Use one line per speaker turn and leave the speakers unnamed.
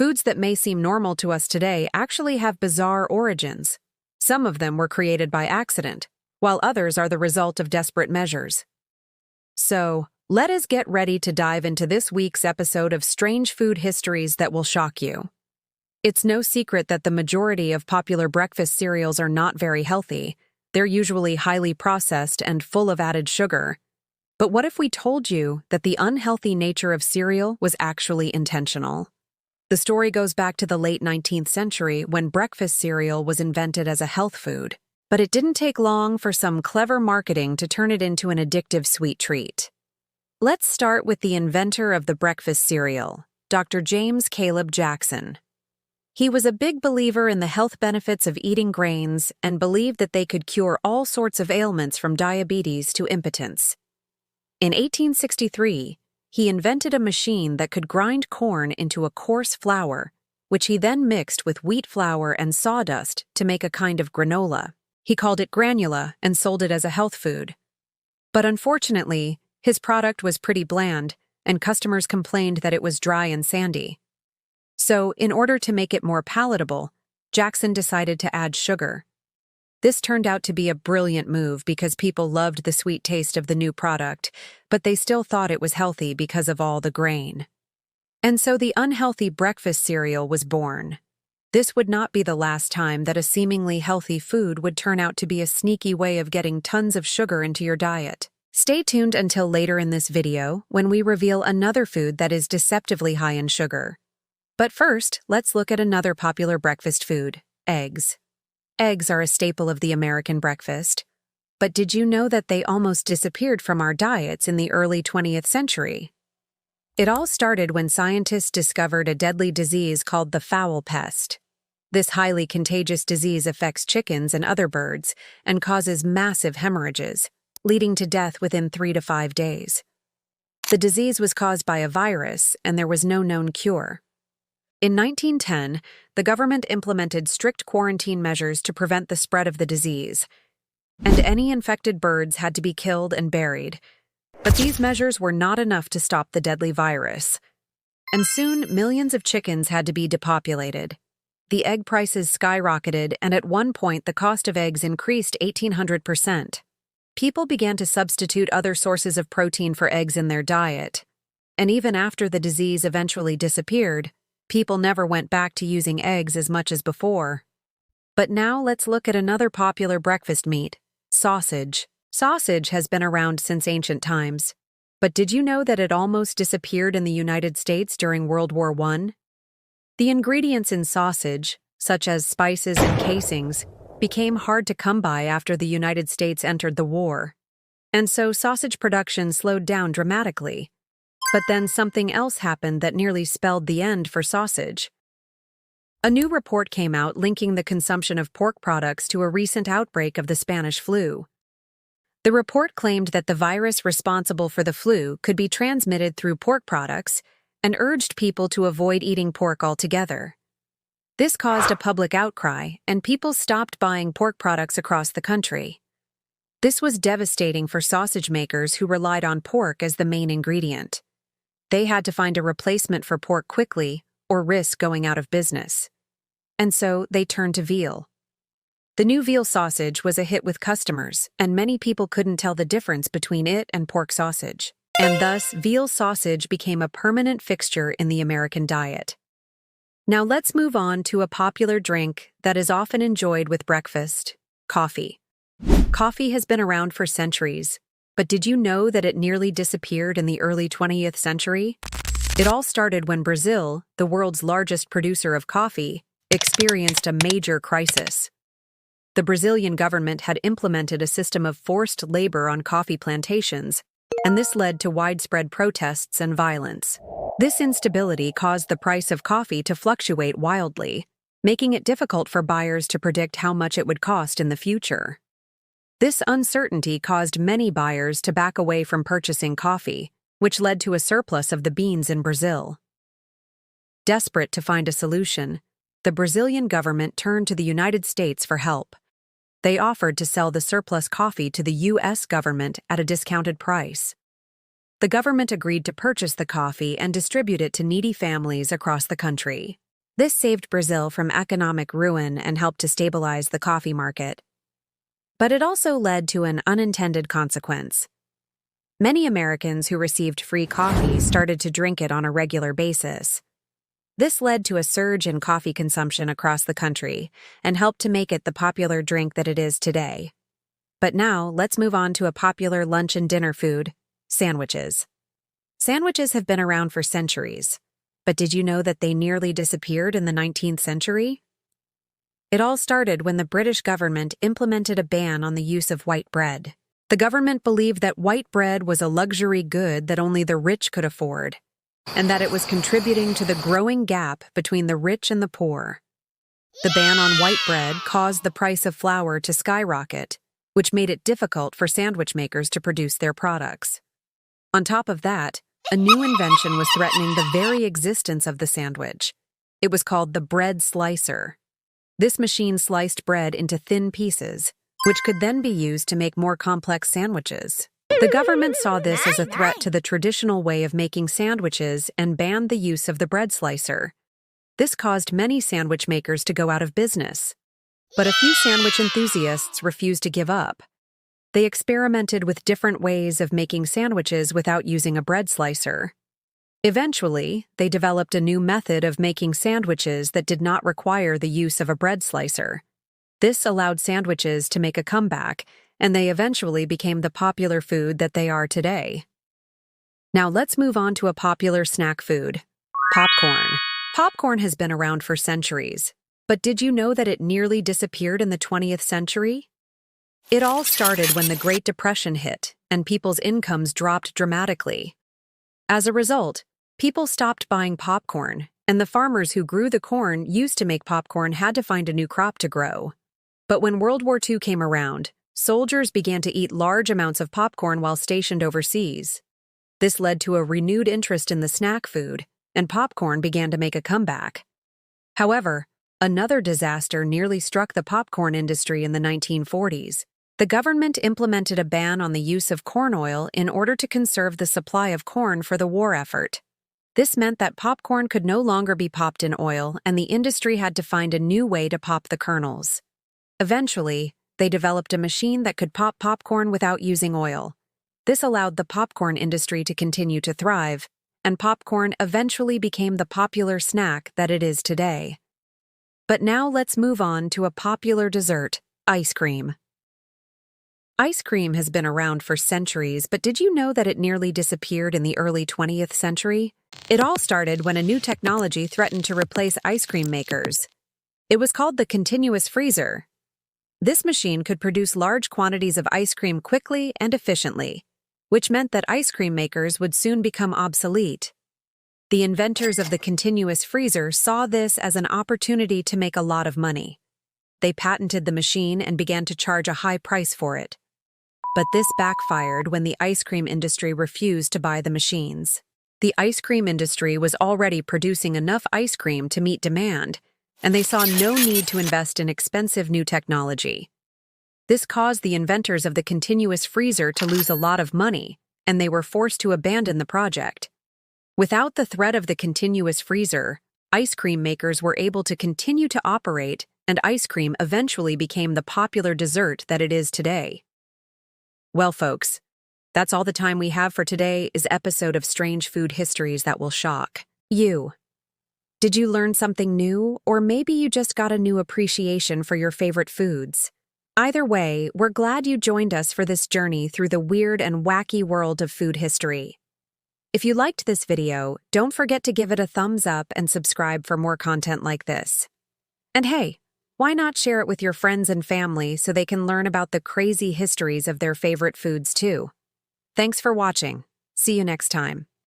Foods that may seem normal to us today actually have bizarre origins. Some of them were created by accident, while others are the result of desperate measures. So, let us get ready to dive into this week's episode of Strange Food Histories that will shock you. It's no secret that the majority of popular breakfast cereals are not very healthy. They're usually highly processed and full of added sugar. But what if we told you that the unhealthy nature of cereal was actually intentional? The story goes back to the late 19th century when breakfast cereal was invented as a health food. But it didn't take long for some clever marketing to turn it into an addictive sweet treat. Let's start with the inventor of the breakfast cereal, Dr. James Caleb Jackson. He was a big believer in the health benefits of eating grains and believed that they could cure all sorts of ailments from diabetes to impotence. In 1863, he invented a machine that could grind corn into a coarse flour, which he then mixed with wheat flour and sawdust to make a kind of granola. He called it granula and sold it as a health food. But unfortunately, his product was pretty bland, and customers complained that it was dry and sandy. So, in order to make it more palatable, Jackson decided to add sugar. This turned out to be a brilliant move because people loved the sweet taste of the new product, but they still thought it was healthy because of all the grain. And so the unhealthy breakfast cereal was born. This would not be the last time that a seemingly healthy food would turn out to be a sneaky way of getting tons of sugar into your diet. Stay tuned until later in this video when we reveal another food that is deceptively high in sugar. But first, let's look at another popular breakfast food, eggs. Eggs are a staple of the American breakfast. But did you know that they almost disappeared from our diets in the early 20th century? It all started when scientists discovered a deadly disease called the fowl pest. This highly contagious disease affects chickens and other birds and causes massive hemorrhages, leading to death within 3 to 5 days. The disease was caused by a virus, and there was no known cure. In 1910, the government implemented strict quarantine measures to prevent the spread of the disease, and any infected birds had to be killed and buried. But these measures were not enough to stop the deadly virus, and soon millions of chickens had to be depopulated. The egg prices skyrocketed, and at one point the cost of eggs increased 1,800%. People began to substitute other sources of protein for eggs in their diet, and even after the disease eventually disappeared, people never went back to using eggs as much as before. But now let's look at another popular breakfast meat, sausage. Sausage has been around since ancient times. But did you know that it almost disappeared in the United States during World War I? The ingredients in sausage, such as spices and casings, became hard to come by after the United States entered the war. And so sausage production slowed down dramatically. But then something else happened that nearly spelled the end for sausage. A new report came out linking the consumption of pork products to a recent outbreak of the Spanish flu. The report claimed that the virus responsible for the flu could be transmitted through pork products and urged people to avoid eating pork altogether. This caused a public outcry, and people stopped buying pork products across the country. This was devastating for sausage makers who relied on pork as the main ingredient. They had to find a replacement for pork quickly or risk going out of business. And so they turned to veal. The new veal sausage was a hit with customers, and many people couldn't tell the difference between it and pork sausage. And thus, veal sausage became a permanent fixture in the American diet. Now let's move on to a popular drink that is often enjoyed with breakfast, coffee. Coffee has been around for centuries, but did you know that it nearly disappeared in the early 20th century? It all started when Brazil, the world's largest producer of coffee, experienced a major crisis. The Brazilian government had implemented a system of forced labor on coffee plantations, and this led to widespread protests and violence. This instability caused the price of coffee to fluctuate wildly, making it difficult for buyers to predict how much it would cost in the future. This uncertainty caused many buyers to back away from purchasing coffee, which led to a surplus of the beans in Brazil. Desperate to find a solution, the Brazilian government turned to the United States for help. They offered to sell the surplus coffee to the U.S. government at a discounted price. The government agreed to purchase the coffee and distribute it to needy families across the country. This saved Brazil from economic ruin and helped to stabilize the coffee market. But it also led to an unintended consequence. Many Americans who received free coffee started to drink it on a regular basis. This led to a surge in coffee consumption across the country and helped to make it the popular drink that it is today. But now, let's move on to a popular lunch and dinner food, sandwiches. Sandwiches have been around for centuries, but did you know that they nearly disappeared in the 19th century? It all started when the British government implemented a ban on the use of white bread. The government believed that white bread was a luxury good that only the rich could afford, and that it was contributing to the growing gap between the rich and the poor. The ban on white bread caused the price of flour to skyrocket, which made it difficult for sandwich makers to produce their products. On top of that, a new invention was threatening the very existence of the sandwich. It was called the bread slicer. This machine sliced bread into thin pieces, which could then be used to make more complex sandwiches. The government saw this as a threat to the traditional way of making sandwiches and banned the use of the bread slicer. This caused many sandwich makers to go out of business. But a few sandwich enthusiasts refused to give up. They experimented with different ways of making sandwiches without using a bread slicer. Eventually, they developed a new method of making sandwiches that did not require the use of a bread slicer. This allowed sandwiches to make a comeback, and they eventually became the popular food that they are today. Now let's move on to a popular snack food, popcorn. Popcorn has been around for centuries, but did you know that it nearly disappeared in the 20th century? It all started when the Great Depression hit and people's incomes dropped dramatically. As a result, people stopped buying popcorn, and the farmers who grew the corn used to make popcorn had to find a new crop to grow. But when World War II came around, soldiers began to eat large amounts of popcorn while stationed overseas. This led to a renewed interest in the snack food, and popcorn began to make a comeback. However, another disaster nearly struck the popcorn industry in the 1940s. The government implemented a ban on the use of corn oil in order to conserve the supply of corn for the war effort. This meant that popcorn could no longer be popped in oil, and the industry had to find a new way to pop the kernels. Eventually, they developed a machine that could pop popcorn without using oil. This allowed the popcorn industry to continue to thrive, and popcorn eventually became the popular snack that it is today. But now let's move on to a popular dessert, ice cream. Ice cream has been around for centuries, but did you know that it nearly disappeared in the early 20th century? It all started when a new technology threatened to replace ice cream makers. It was called the continuous freezer. This machine could produce large quantities of ice cream quickly and efficiently, which meant that ice cream makers would soon become obsolete. The inventors of the continuous freezer saw this as an opportunity to make a lot of money. They patented the machine and began to charge a high price for it. But this backfired when the ice cream industry refused to buy the machines. The ice cream industry was already producing enough ice cream to meet demand, and they saw no need to invest in expensive new technology. This caused the inventors of the continuous freezer to lose a lot of money, and they were forced to abandon the project. Without the threat of the continuous freezer, ice cream makers were able to continue to operate, and ice cream eventually became the popular dessert that it is today. Well, folks, that's all the time we have for today's episode of Strange Food Histories that will shock you. Did you learn something new, or maybe you just got a new appreciation for your favorite foods? Either way, we're glad you joined us for this journey through the weird and wacky world of food history. If you liked this video, don't forget to give it a thumbs up and subscribe for more content like this. And hey, why not share it with your friends and family so they can learn about the crazy histories of their favorite foods too? Thanks for watching. See you next time.